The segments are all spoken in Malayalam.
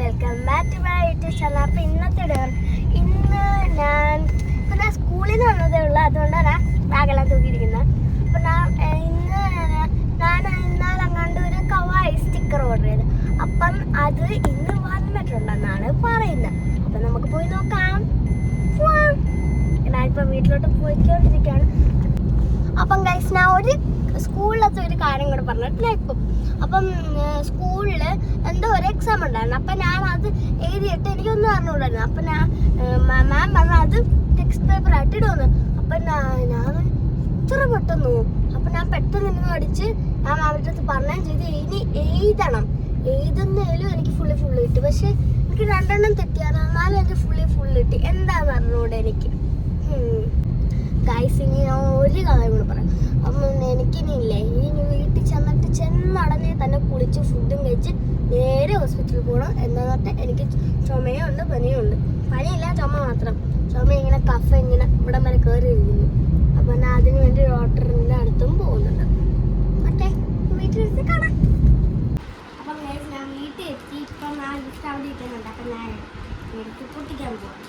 Welcome back to my YouTube channel. അപ്പോൾ ഇന്ന് ഞാൻ സ്കൂളിൽ നിന്ന് വന്നതേ ഉള്ളൂ, അതുകൊണ്ടാണ് ബാഗെല്ലാം തൂക്കിയിരിക്കുന്നത്. അപ്പോൾ ഞാൻ ഇന്നാലങ്ങാണ്ട് ഒരു കവായി സ്റ്റിക്കർ ഓർഡർ ചെയ്ത്, അപ്പം അത് ഇന്ന് വന്നിട്ടുണ്ടെന്നാണ് പറയുന്നത്. അപ്പം നമുക്ക് പോയി നോക്കാം. ഞാനിപ്പോൾ വീട്ടിലോട്ട് പോയിക്കൊണ്ടിരിക്കുകയാണ്. അപ്പം ഗൈസ്, ഞാൻ ഒരു സ്കൂളിലത്തെ ഒരു കാര്യം കൂടെ പറഞ്ഞിട്ടില്ല ഇപ്പം. അപ്പം സ്കൂളിൽ എന്തോ ഒരു എക്സാം ഉണ്ടായിരുന്നു. അപ്പം ഞാൻ അത് എഴുതിയിട്ട് എനിക്കൊന്നും അറിഞ്ഞുകൂടായിരുന്നു. അപ്പം മാം പറഞ്ഞു അത് ടെക്സ്റ്റ് പേപ്പറായിട്ട് ഇടുമെന്ന്. അപ്പം ഞാൻ ഇത്ര പെട്ടെന്ന്. അപ്പം ഞാൻ പെട്ടെന്ന് നിന്ന് അടിച്ച് ഞാൻ മാമിൻ്റെ അടുത്ത് പറഞ്ഞും ചെയ്ത് ഇനി എഴുതുന്നതിലും എനിക്ക് ഫുള്ള് കിട്ടി. പക്ഷെ എനിക്ക് 2 എണ്ണം തെറ്റിയാണ്, എന്നാലും എനിക്ക് ഫുള്ള് കിട്ടി. എന്താണെന്ന് അറിഞ്ഞൂടെ എനിക്ക്. ഗൈസ്, ഇനി ഞാൻ ഒരു കഥ കൂടെ പറയാം. അപ്പം എനിക്കിനിയില്ലേ, ഇനി വീട്ടിൽ ചെന്നടനെ തന്നെ കുളിച്ച് ഫുഡും കഴിച്ച് നേരെ ഹോസ്പിറ്റലിൽ പോകണം. എന്നിട്ട് എനിക്ക് ചുമയുണ്ട്, പനിയുണ്ട്. പനിയില്ല, ചുമ മാത്രം. ചുമ ഇങ്ങനെ കഫ ഇങ്ങനെ ഇവിടെ വരെ കയറി ഇരിക്കുന്നു. അപ്പം ഞാൻ അതിന് വേണ്ടി ഡോക്ടറിൻ്റെ അടുത്തും പോകുന്നുണ്ട്. ഓക്കെ, വീട്ടിലെടുത്ത് കാണാം. അപ്പം ഗൈസ്, ഞാൻ വീട്ടിൽ എത്തി. ഇപ്പം ഞാൻ ലിസ്റ്റ് അവിടെ ഇരിക്കുന്നുണ്ട്. അപ്പം ഞാൻ എടുത്ത് പൊട്ടിക്കാൻ പോകാം.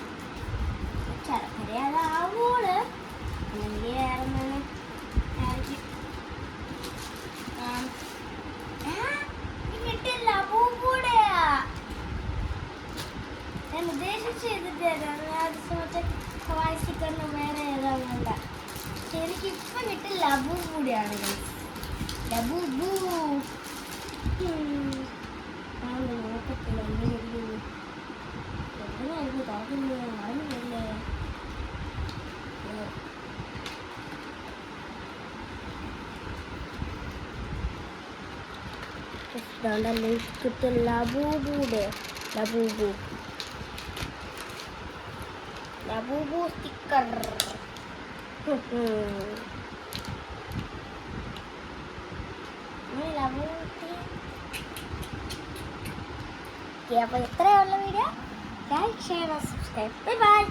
ചിലക്കരെ അതാവോള് അല്ലെങ്കിൽ വേറെ കിട്ടില്ല. പൂപ്പൂടെയാ ഞാൻ ഉദ്ദേശിച്ച് ചെയ്തിട്ടായിരുന്നു. വേറെ ഏതാണ്ട എനിക്കിപ്പം കിട്ടില്ല. പൂപ്പൂടെയാണ് നോക്കത്തില്ല. എങ്ങനെയായിരുന്നു തോന്നുന്നത്? അറിയില്ലേ. Labubu sticker. അപ്പോൾ ഇത്രയുള്ള video. Like, share, subscribe. Bye bye.